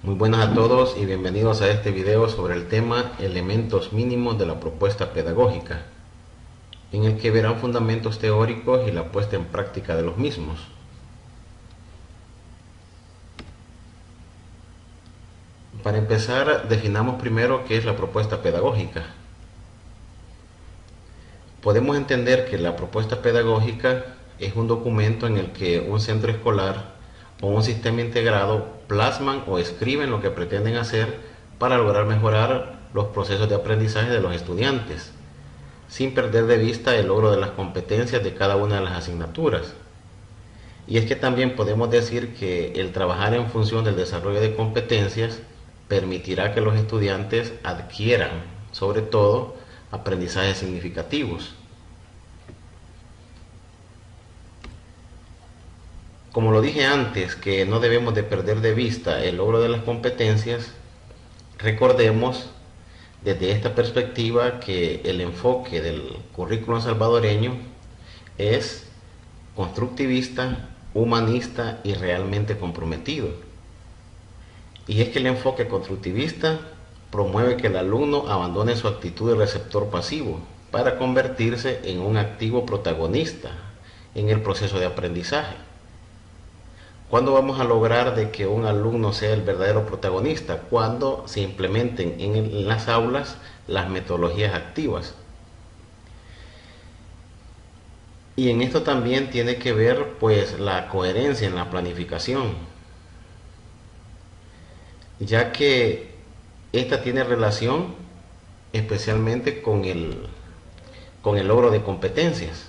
Muy buenas a todos y bienvenidos a este video sobre el tema elementos mínimos de la propuesta pedagógica, en el que verán fundamentos teóricos y la puesta en práctica de los mismos. Para empezar, definamos primero qué es la propuesta pedagógica. Podemos entender que la propuesta pedagógica es un documento en el que un centro escolar o un sistema integrado plasman o escriben lo que pretenden hacer para lograr mejorar los procesos de aprendizaje de los estudiantes, sin perder de vista el logro de las competencias de cada una de las asignaturas. Y es que también podemos decir que el trabajar en función del desarrollo de competencias permitirá que los estudiantes adquieran, sobre todo, aprendizajes significativos. Como lo dije antes, que no debemos de perder de vista el logro de las competencias, recordemos desde esta perspectiva que el enfoque del currículum salvadoreño es constructivista, humanista y realmente comprometido. Y es que el enfoque constructivista promueve que el alumno abandone su actitud de receptor pasivo para convertirse en un activo protagonista en el proceso de aprendizaje. ¿Cuándo vamos a lograr de que un alumno sea el verdadero protagonista? Cuando se implementen en las aulas las metodologías activas. Y en esto también tiene que ver pues la coherencia en la planificación, ya que esta tiene relación especialmente con el logro de competencias.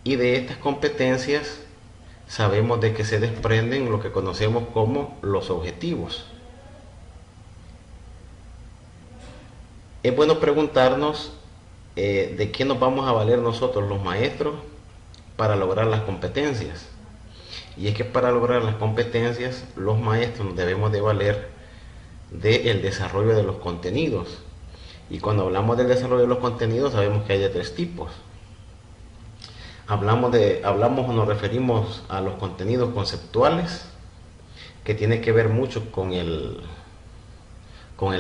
Y de estas competencias sabemos de que se desprenden lo que conocemos como los objetivos. Es bueno preguntarnos de qué nos vamos a valer nosotros los maestros para lograr las competencias. Y es que para lograr las competencias los maestros nos debemos de valer del desarrollo de los contenidos. Y cuando hablamos del desarrollo de los contenidos sabemos que hay de tres tipos. Hablamos o nos referimos a los contenidos conceptuales, que tiene que ver mucho con el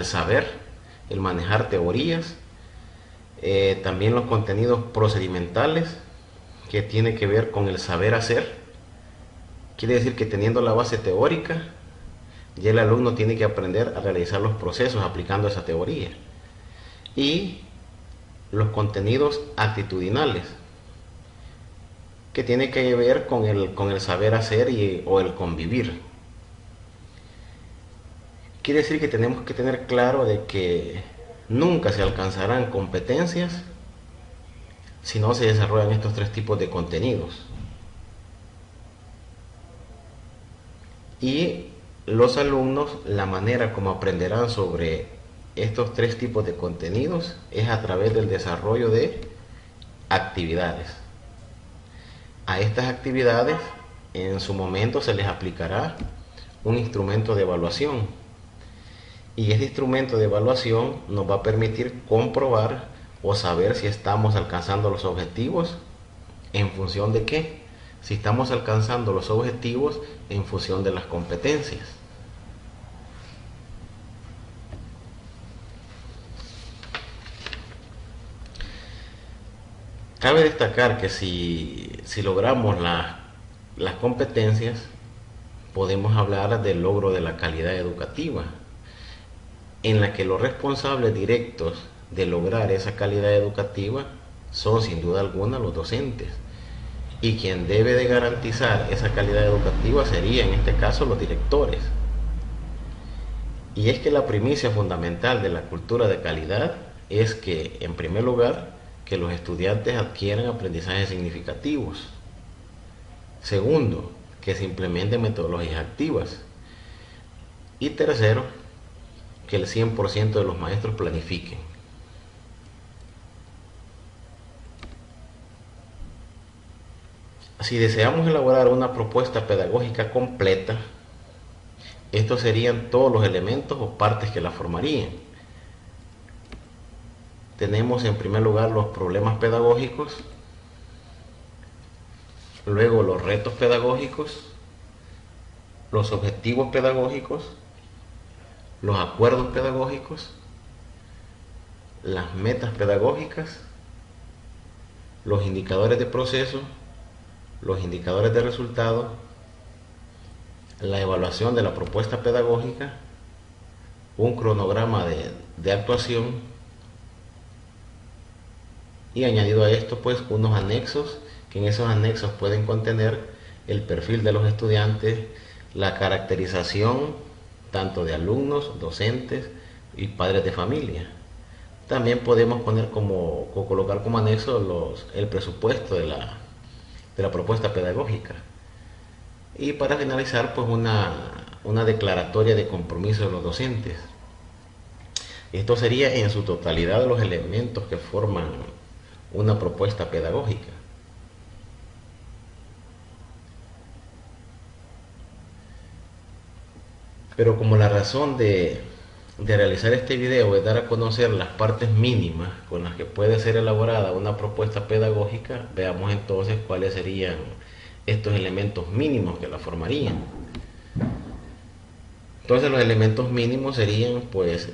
saber, el manejar teorías. También los contenidos procedimentales, que tiene que ver con el saber hacer. Quiere decir que teniendo la base teórica, ya el alumno tiene que aprender a realizar los procesos aplicando esa teoría. Y los contenidos actitudinales, que tiene que ver con el saber hacer o el convivir. Quiere decir que tenemos que tener claro de que nunca se alcanzarán competencias si no se desarrollan estos tres tipos de contenidos. Y los alumnos, la manera como aprenderán sobre estos tres tipos de contenidos es a través del desarrollo de actividades. A estas actividades en su momento se les aplicará un instrumento de evaluación, y este instrumento de evaluación nos va a permitir comprobar o saber si estamos alcanzando los objetivos en función de qué. Si estamos alcanzando los objetivos en función de las competencias. Cabe destacar que si logramos las competencias, podemos hablar del logro de la calidad educativa, en la que los responsables directos de lograr esa calidad educativa son sin duda alguna los docentes. Y quien debe de garantizar esa calidad educativa sería en este caso los directores. Y es que la primicia fundamental de la cultura de calidad es que, en primer lugar, que los estudiantes adquieran aprendizajes significativos. Segundo, que se implementen metodologías activas. Y tercero, que el 100% de los maestros planifiquen. Si deseamos elaborar una propuesta pedagógica completa, estos serían todos los elementos o partes que la formarían. tenemos en primer lugar los problemas pedagógicos, luego los retos pedagógicos, los objetivos pedagógicos, los acuerdos pedagógicos, las metas pedagógicas, los indicadores de proceso, los indicadores de resultado, la evaluación de la propuesta pedagógica, un cronograma de actuación y añadido a esto pues unos anexos, que en esos anexos pueden contener el perfil de los estudiantes, la caracterización tanto de alumnos, docentes y padres de familia. También podemos poner colocar como anexo el presupuesto de la propuesta pedagógica. Y para finalizar, pues una declaratoria de compromiso de los docentes. Esto sería en su totalidad los elementos que forman una propuesta pedagógica. Pero como la razón de realizar este video es dar a conocer las partes mínimas con las que puede ser elaborada una propuesta pedagógica, veamos entonces cuáles serían estos elementos mínimos que la formarían. Entonces los elementos mínimos serían pues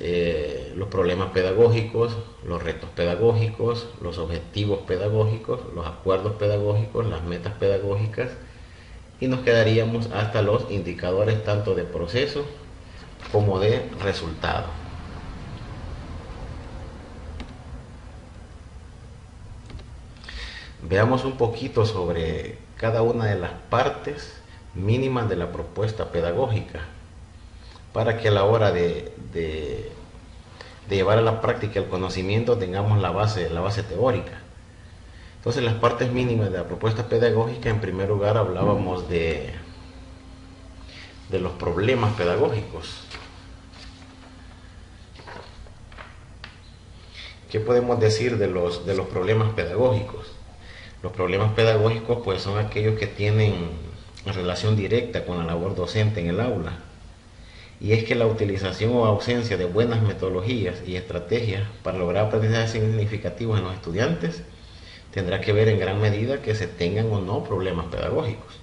los problemas pedagógicos, los retos pedagógicos, los objetivos pedagógicos, los acuerdos pedagógicos, las metas pedagógicas, y nos quedaríamos hasta los indicadores tanto de proceso como de resultado. Veamos un poquito sobre cada una de las partes mínimas de la propuesta pedagógica, para que a la hora de llevar a la práctica el conocimiento tengamos la base teórica. Entonces, las partes mínimas de la propuesta pedagógica, en primer lugar hablábamos de los problemas pedagógicos. ¿Qué podemos decir de los problemas pedagógicos? Los problemas pedagógicos pues son aquellos que tienen relación directa con la labor docente en el aula. Y es que la utilización o ausencia de buenas metodologías y estrategias para lograr aprendizajes significativos en los estudiantes tendrá que ver en gran medida que se tengan o no problemas pedagógicos.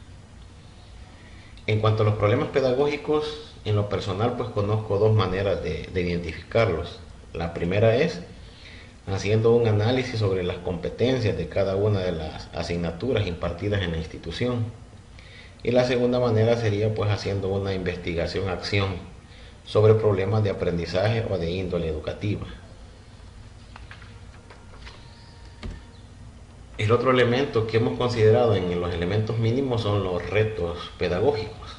En cuanto a los problemas pedagógicos, en lo personal pues conozco dos maneras de identificarlos. La primera es haciendo un análisis sobre las competencias de cada una de las asignaturas impartidas en la institución. Y la segunda manera sería pues haciendo una investigación-acción sobre problemas de aprendizaje o de índole educativa. El otro elemento que hemos considerado en los elementos mínimos son los retos pedagógicos.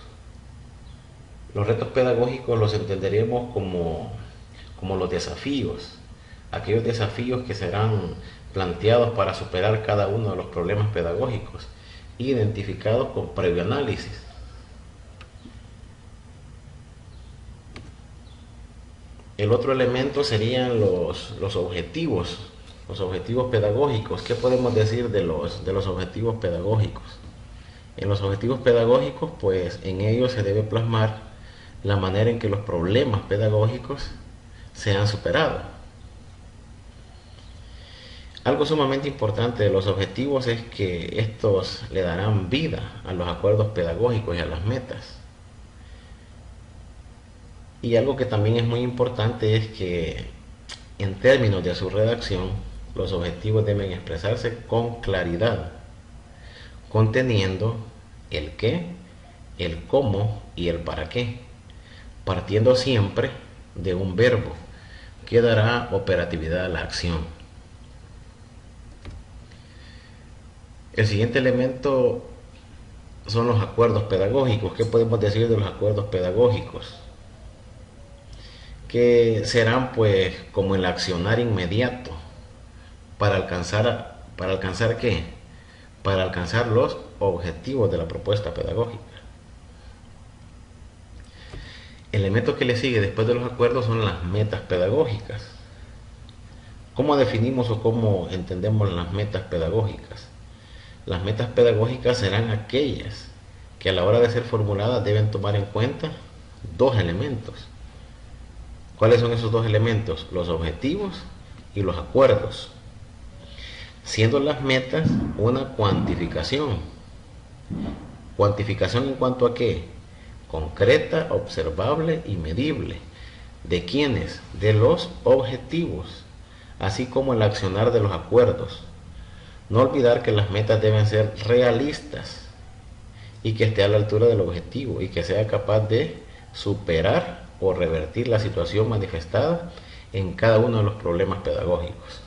Los retos pedagógicos los entenderemos como los desafíos, aquellos desafíos que serán planteados para superar cada uno de los problemas pedagógicos, identificados con previo análisis. El otro elemento serían los objetivos pedagógicos. ¿Qué podemos decir de los objetivos pedagógicos? En los objetivos pedagógicos, pues en ellos se debe plasmar la manera en que los problemas pedagógicos sean superados. Algo sumamente importante de los objetivos es que estos le darán vida a los acuerdos pedagógicos y a las metas. Y algo que también es muy importante es que en términos de su redacción, los objetivos deben expresarse con claridad, conteniendo el qué, el cómo y el para qué, partiendo siempre de un verbo que dará operatividad a la acción. El siguiente elemento son los acuerdos pedagógicos. ¿Qué podemos decir de los acuerdos pedagógicos? Que serán pues como el accionar inmediato para alcanzar ¿qué? Para alcanzar los objetivos de la propuesta pedagógica. El elemento que le sigue después de los acuerdos son las metas pedagógicas. ¿Cómo definimos o cómo entendemos las metas pedagógicas? Las metas pedagógicas serán aquellas que a la hora de ser formuladas deben tomar en cuenta dos elementos. ¿Cuáles son esos dos elementos? Los objetivos y los acuerdos, siendo las metas una cuantificación. ¿Cuantificación en cuanto a qué? Concreta, observable y medible. ¿De quiénes? De los objetivos, así como el accionar de los acuerdos. No olvidar que las metas deben ser realistas y que esté a la altura del objetivo y que sea capaz de superar o revertir la situación manifestada en cada uno de los problemas pedagógicos.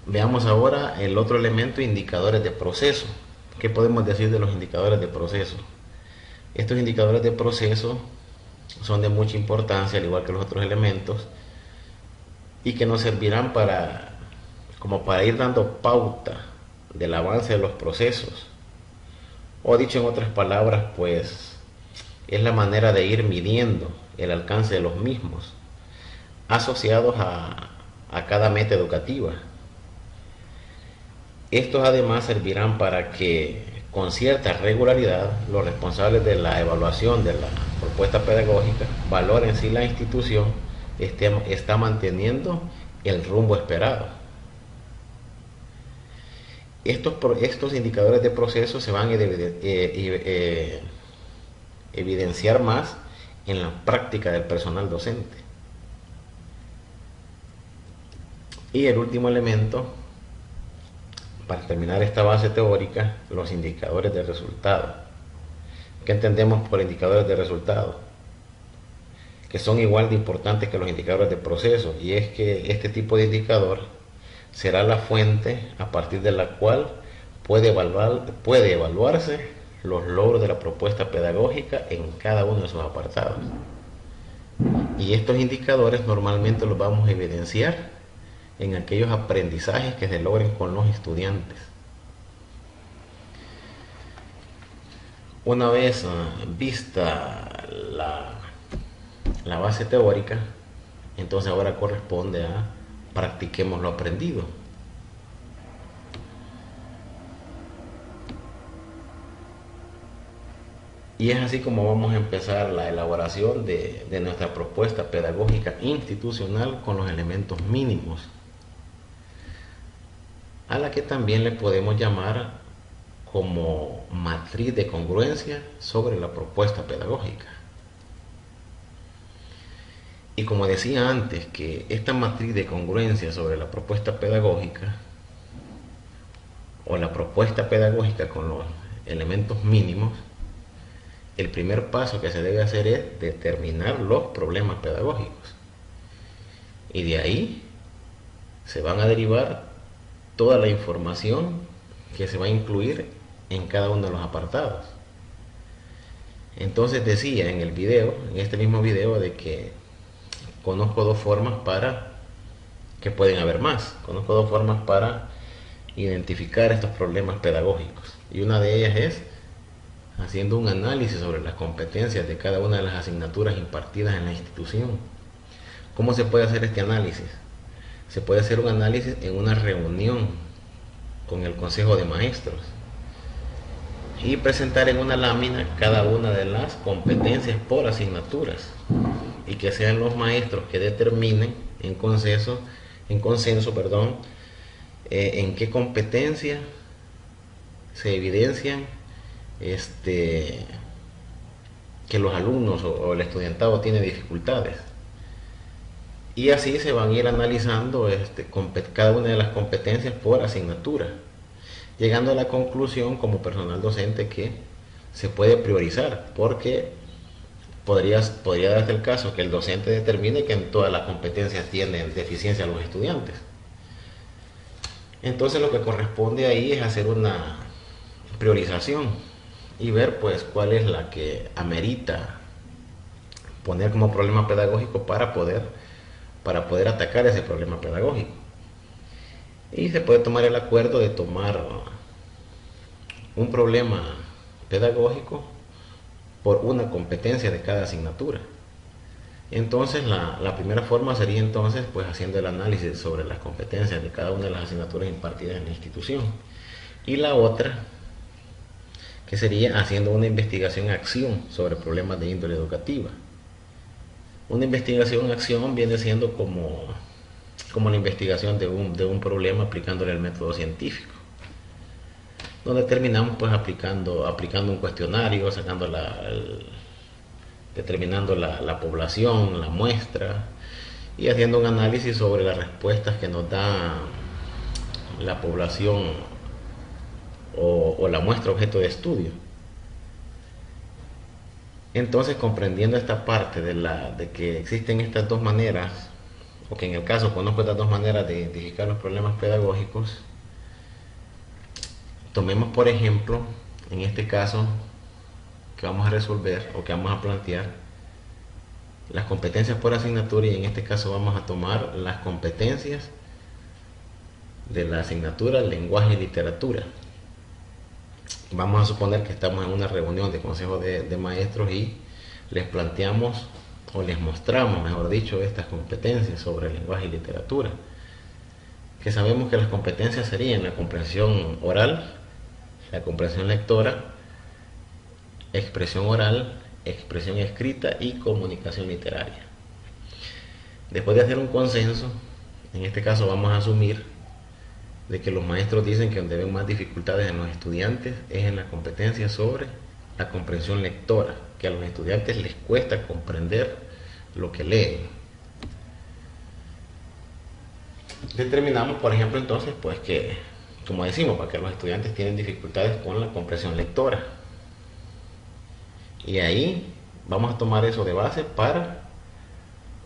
Veamos ahora el otro elemento, indicadores de proceso. ¿Qué podemos decir de los indicadores de proceso? Estos indicadores de proceso son de mucha importancia, al igual que los otros elementos, y que nos servirán como para ir dando pauta del avance de los procesos. O dicho en otras palabras, pues es la manera de ir midiendo el alcance de los mismos, asociados a cada meta educativa. Estos además servirán para que con cierta regularidad los responsables de la evaluación de la propuesta pedagógica valoren si la institución está manteniendo el rumbo esperado. Estos indicadores de proceso se van a evidenciar más en la práctica del personal docente. Y el último elemento, para terminar esta base teórica, los indicadores de resultado. ¿Qué entendemos por indicadores de resultado? Que son igual de importantes que los indicadores de proceso, y es que este tipo de indicador será la fuente a partir de la cual puede evaluarse los logros de la propuesta pedagógica en cada uno de sus apartados. Y estos indicadores normalmente los vamos a evidenciar en aquellos aprendizajes que se logren con los estudiantes. Una vez vista la base teórica, entonces ahora corresponde a practiquemos lo aprendido. Y es así como vamos a empezar la elaboración de nuestra propuesta pedagógica institucional con los elementos mínimos, a la que también le podemos llamar como matriz de congruencia sobre la propuesta pedagógica. Y como decía antes, que esta matriz de congruencia sobre la propuesta pedagógica o la propuesta pedagógica con los elementos mínimos, el primer paso que se debe hacer es determinar los problemas pedagógicos. Y de ahí se van a derivar toda la información que se va a incluir en cada uno de los apartados. Entonces decía en este mismo video, de que conozco dos formas que pueden haber más. Conozco dos formas para identificar estos problemas pedagógicos. Y una de ellas es haciendo un análisis sobre las competencias de cada una de las asignaturas impartidas en la institución. ¿Cómo se puede hacer este análisis? Se puede hacer un análisis en una reunión con el Consejo de Maestros y presentar en una lámina cada una de las competencias por asignaturas, y que sean los maestros que determinen en consenso, en qué competencia se evidencian que los alumnos o el estudiantado tiene dificultades. Y así se van a ir analizando cada una de las competencias por asignatura, llegando a la conclusión como personal docente que se puede priorizar, porque podría darse el caso que el docente determine que en todas las competencias tienen deficiencia los estudiantes. Entonces lo que corresponde ahí es hacer una priorización y ver pues cuál es la que amerita poner como problema pedagógico para poder atacar ese problema pedagógico. Y se puede tomar el acuerdo de tomar un problema pedagógico por una competencia de cada asignatura. Entonces la primera forma sería entonces pues haciendo el análisis sobre las competencias de cada una de las asignaturas impartidas en la institución. Y la otra, que sería haciendo una investigación-acción sobre problemas de índole educativa. Una investigación-acción viene siendo como la investigación de un problema aplicándole el método científico, donde terminamos pues aplicando un cuestionario, determinando la población, la muestra, y haciendo un análisis sobre las respuestas que nos da la población o la muestra objeto de estudio. Entonces, comprendiendo esta parte de que existen estas dos maneras, o que en el caso conozco estas dos maneras de identificar los problemas pedagógicos, tomemos por ejemplo, en este caso que vamos a resolver o que vamos a plantear, las competencias por asignatura, y en este caso vamos a tomar las competencias de la asignatura lenguaje y literatura. Vamos a suponer que estamos en una reunión de consejo de maestros y les planteamos o les mostramos, mejor dicho, estas competencias sobre lenguaje y literatura, que sabemos que las competencias serían la comprensión oral, la comprensión lectora, expresión oral, expresión escrita y comunicación literaria. Después de hacer un consenso, en este caso vamos a asumir de que los maestros dicen que donde ven más dificultades en los estudiantes es en la competencia sobre la comprensión lectora, que a los estudiantes les cuesta comprender lo que leen. Determinamos, por ejemplo, entonces, pues que, como decimos, para que los estudiantes tienen dificultades con la comprensión lectora. Y ahí vamos a tomar eso de base para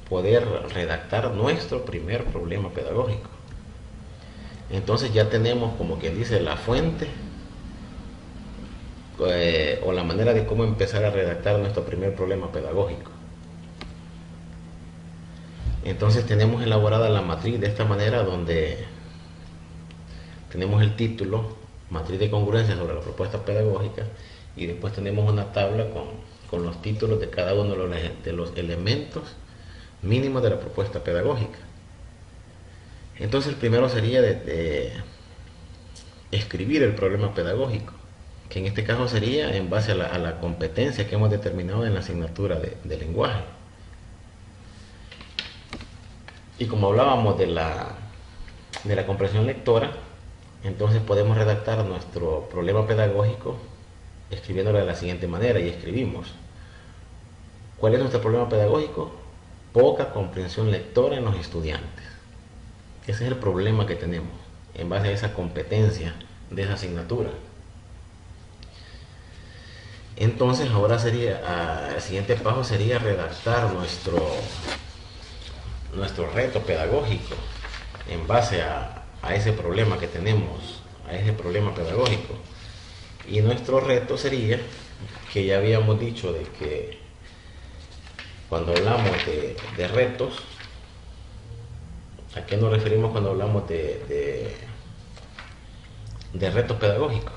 poder redactar nuestro primer problema pedagógico. Entonces ya tenemos, como quien dice, la fuente o la manera de cómo empezar a redactar nuestro primer problema pedagógico. Entonces tenemos elaborada la matriz de esta manera, donde tenemos el título, matriz de congruencia sobre la propuesta pedagógica, y después tenemos una tabla con los títulos de cada uno de los elementos mínimos de la propuesta pedagógica. Entonces el primero sería de escribir el problema pedagógico, que en este caso sería en base a la competencia que hemos determinado en la asignatura de lenguaje. Y como hablábamos de la comprensión lectora, entonces podemos redactar nuestro problema pedagógico escribiéndolo de la siguiente manera, y escribimos: ¿cuál es nuestro problema pedagógico? Poca comprensión lectora en los estudiantes. Ese es el problema que tenemos en base a esa competencia de esa asignatura. Entonces ahora el siguiente paso sería redactar nuestro reto pedagógico en base a ese problema que tenemos, a ese problema pedagógico. Y nuestro reto sería, que ya habíamos dicho de que cuando hablamos de retos, ¿a qué nos referimos cuando hablamos de retos pedagógicos?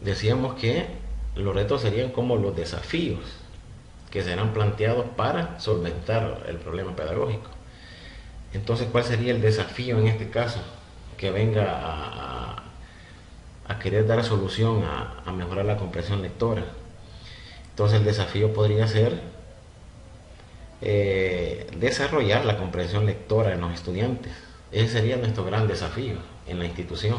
Decíamos que los retos serían como los desafíos que serán planteados para solventar el problema pedagógico. Entonces, ¿cuál sería el desafío en este caso? Que venga a querer dar solución a mejorar la comprensión lectora. Entonces el desafío podría ser desarrollar la comprensión lectora en los estudiantes. Ese sería nuestro gran desafío en la institución.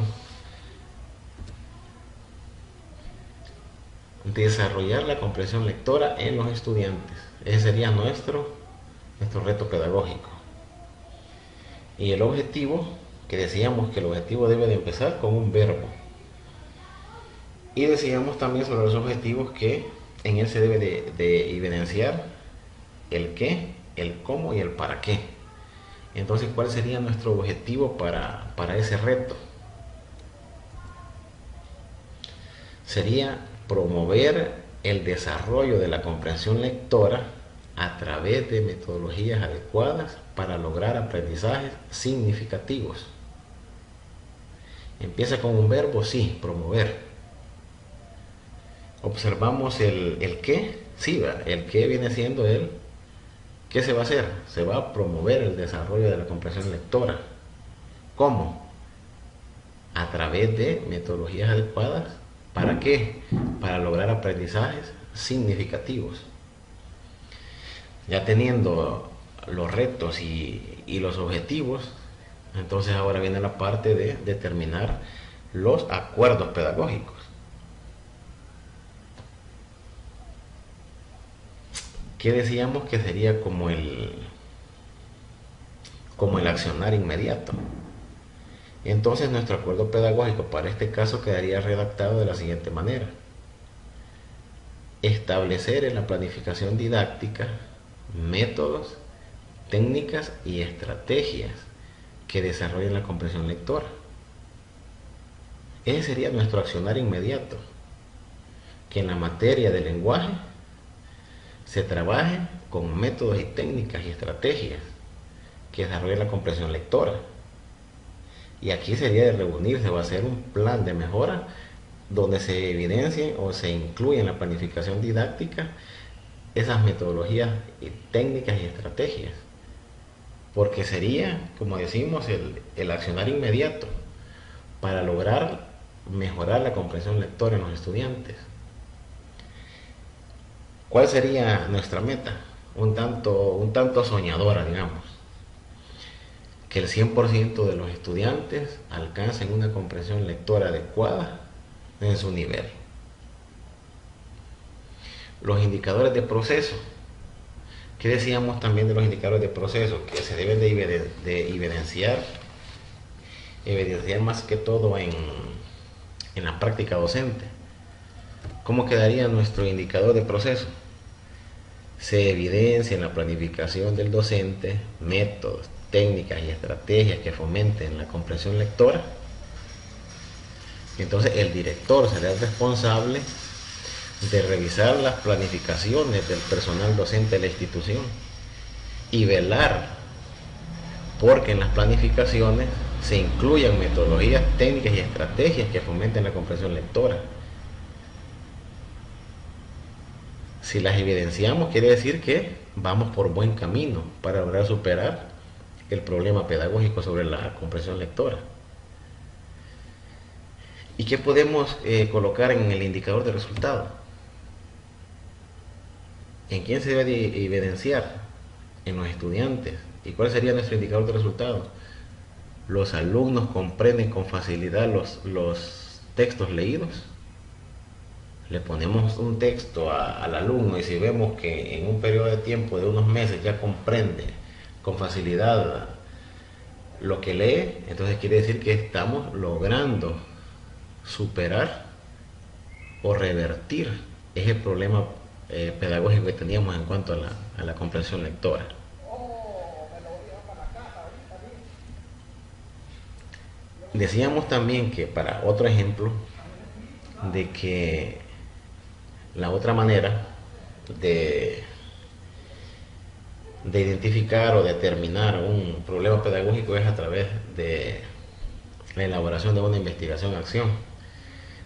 Desarrollar la comprensión lectora en los estudiantes. Ese sería nuestro reto pedagógico. Y el objetivo, que decíamos que el objetivo debe de empezar con un verbo. Y decíamos también sobre los objetivos que en él se debe de evidenciar el qué, el cómo y el para qué. Entonces, ¿cuál sería nuestro objetivo para ese reto? Sería promover el desarrollo de la comprensión lectora a través de metodologías adecuadas para lograr aprendizajes significativos. Empieza con un verbo, sí, promover. Observamos el qué, sí, el qué viene siendo ¿qué se va a hacer? Se va a promover el desarrollo de la comprensión lectora. ¿Cómo? A través de metodologías adecuadas. ¿Para qué? Para lograr aprendizajes significativos. Ya teniendo los retos y los objetivos, entonces ahora viene la parte de determinar los acuerdos pedagógicos. Que decíamos que sería como el accionar inmediato. Entonces nuestro acuerdo pedagógico para este caso quedaría redactado de la siguiente manera: establecer en la planificación didáctica métodos, técnicas y estrategias que desarrollen la comprensión lectora. Ese sería nuestro accionar inmediato, que en la materia de lenguaje se trabaje con métodos y técnicas y estrategias que desarrollen la comprensión lectora. Y aquí sería de reunirse o hacer un plan de mejora donde se evidencien o se incluyen en la planificación didáctica esas metodologías, técnicas y estrategias. Porque sería, como decimos, el accionar inmediato para lograr mejorar la comprensión lectora en los estudiantes. ¿Cuál sería nuestra meta? Un tanto soñadora, digamos. Que el 100% de los estudiantes alcancen una comprensión lectora adecuada en su nivel. Los indicadores de proceso. ¿Qué decíamos también de los indicadores de proceso? Que se deben de evidenciar más que todo en la práctica docente. ¿Cómo quedaría nuestro indicador de proceso? Se evidencia en la planificación del docente métodos, técnicas y estrategias que fomenten la comprensión lectora. Entonces el director será el responsable de revisar las planificaciones del personal docente de la institución y velar porque en las planificaciones se incluyan metodologías, técnicas y estrategias que fomenten la comprensión lectora. Si las evidenciamos, quiere decir que vamos por buen camino para lograr superar el problema pedagógico sobre la comprensión lectora. ¿Y qué podemos colocar en el indicador de resultado? ¿En quién se debe de evidenciar? En los estudiantes. ¿Y cuál sería nuestro indicador de resultado? ¿Los alumnos comprenden con facilidad los textos leídos? Le ponemos un texto al alumno y si vemos que en un periodo de tiempo de unos meses ya comprende con facilidad lo que lee, entonces quiere decir que estamos logrando superar o revertir ese problema pedagógico que teníamos en cuanto a la comprensión lectora. Decíamos también que para otro ejemplo de que la otra manera de identificar o determinar un problema pedagógico es a través de la elaboración de una investigación-acción.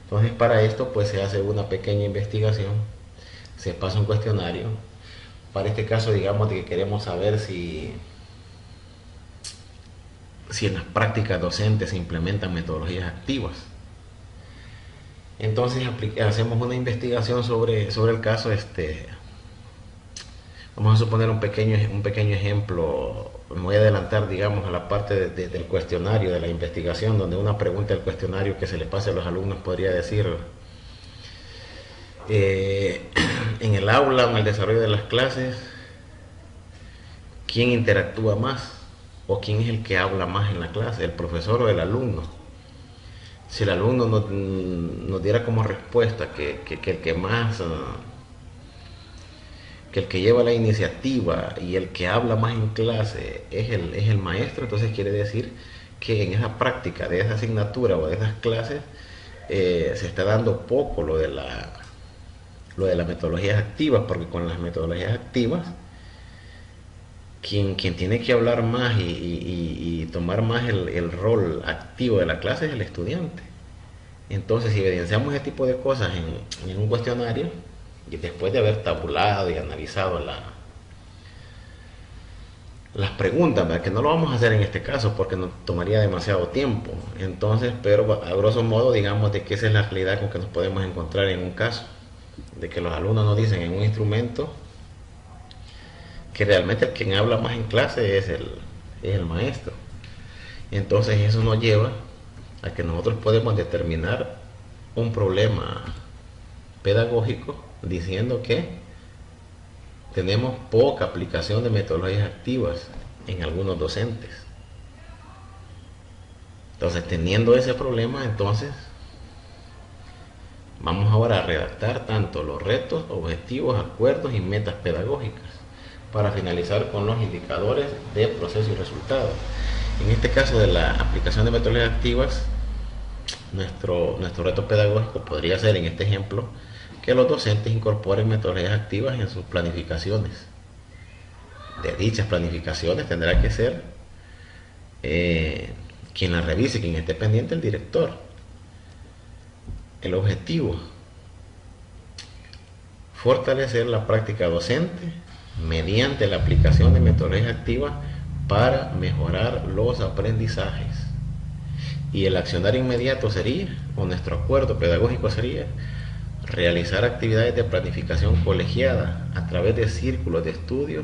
Entonces para esto pues se hace una pequeña investigación, se pasa un cuestionario. Para este caso digamos de que queremos saber si en las prácticas docentes se implementan metodologías activas. Entonces hacemos una investigación sobre el caso. Vamos a suponer un pequeño ejemplo. Me voy a adelantar, digamos, a la parte del cuestionario, de la investigación, donde una pregunta del cuestionario que se le pase a los alumnos podría decir: en el aula o en el desarrollo de las clases, ¿quién interactúa más? ¿O quién es el que habla más en la clase, el profesor o el alumno? Si el alumno nos diera como respuesta que el que más, que el que lleva la iniciativa y el que habla más en clase es el maestro, entonces quiere decir que en esa práctica de esa asignatura o de esas clases se está dando poco lo de las metodologías activas, porque con las metodologías activas quien tiene que hablar más y tomar más el rol activo de la clase es el estudiante. Entonces, si evidenciamos ese tipo de cosas en un cuestionario, y después de haber tabulado y analizado las preguntas, ¿verdad? Que no lo vamos a hacer en este caso porque nos tomaría demasiado tiempo. Entonces, pero a grosso modo, digamos de que esa es la realidad con que nos podemos encontrar en un caso. de que los alumnos nos dicen en un instrumento que realmente el quien habla más en clase es el maestro. Entonces eso nos lleva a que nosotros podemos determinar un problema pedagógico diciendo que tenemos poca aplicación de metodologías activas en algunos docentes. Entonces, teniendo ese problema, entonces vamos ahora a redactar tanto los retos, objetivos, acuerdos y metas pedagógicas para finalizar con los indicadores de proceso y resultado. En este caso de la aplicación de metodologías activas, nuestro reto pedagógico podría ser, en este ejemplo, que los docentes incorporen metodologías activas en sus planificaciones. De dichas planificaciones tendrá que ser quien las revise, quien esté pendiente, el director. El objetivo: fortalecer la práctica docente mediante la aplicación de metodologías activas para mejorar los aprendizajes. Y el accionar inmediato sería, o nuestro acuerdo pedagógico sería, realizar actividades de planificación colegiada a través de círculos de estudio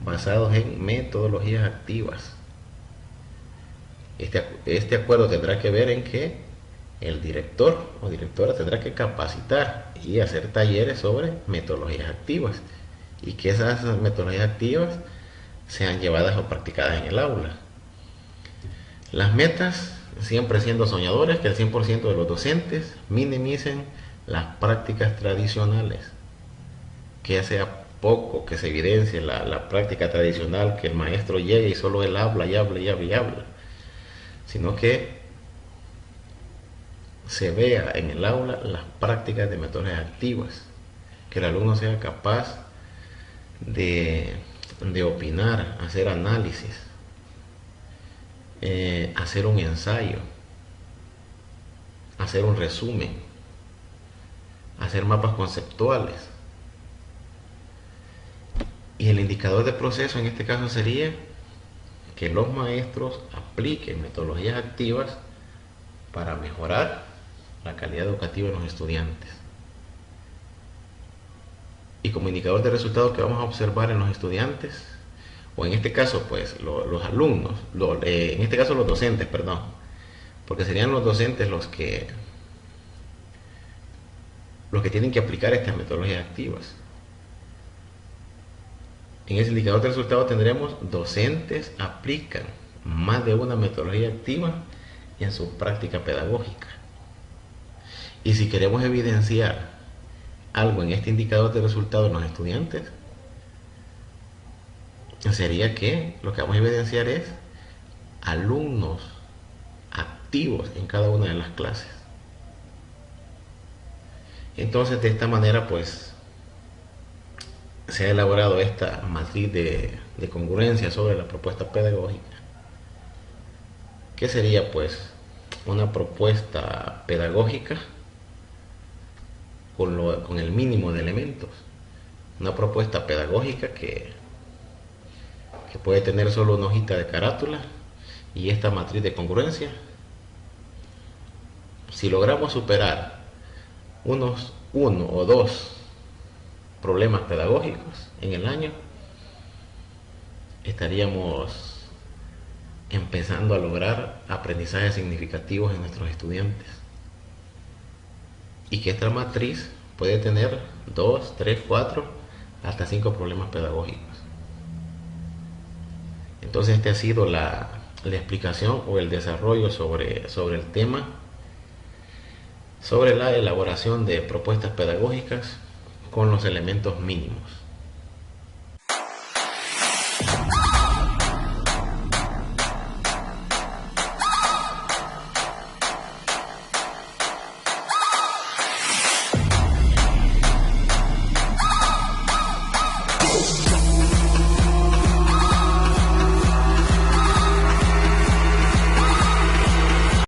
basados en metodologías activas. Este acuerdo tendrá que ver en que el director o directora tendrá que capacitar y hacer talleres sobre metodologías activas, y que esas metodologías activas sean llevadas o practicadas en el aula. Las metas, siempre siendo soñadores, que el 100% de los docentes minimicen las prácticas tradicionales, que ya sea poco que se evidencie la práctica tradicional, que el maestro llegue y solo él habla y habla y habla y habla, sino que se vea en el aula las prácticas de metodologías activas, que el alumno sea capaz de opinar, hacer análisis, hacer un ensayo, hacer un resumen, hacer mapas conceptuales. Y el indicador de proceso en este caso sería que los maestros apliquen metodologías activas para mejorar la calidad educativa de los estudiantes. Y como indicador de resultados que vamos a observar en los estudiantes, o en este caso pues los alumnos, en este caso los docentes, perdón, porque serían los docentes los que tienen que aplicar estas metodologías activas. En ese indicador de resultados tendremos: docentes aplican más de una metodología activa en su práctica pedagógica. Y si queremos evidenciar algo en este indicador de resultados en los estudiantes, sería que lo que vamos a evidenciar es alumnos activos en cada una de las clases. Entonces, de esta manera pues se ha elaborado esta matriz de congruencia sobre la propuesta pedagógica, que sería pues una propuesta pedagógica con el mínimo de elementos, una propuesta pedagógica que puede tener solo una hojita de carátula y esta matriz de congruencia. Si logramos superar uno o dos problemas pedagógicos en el año, estaríamos empezando a lograr aprendizajes significativos en nuestros estudiantes, y que esta matriz puede tener 2, 3, 4, hasta 5 problemas pedagógicos. Entonces esta ha sido la explicación o el desarrollo sobre el tema, sobre la elaboración de propuestas pedagógicas con los elementos mínimos.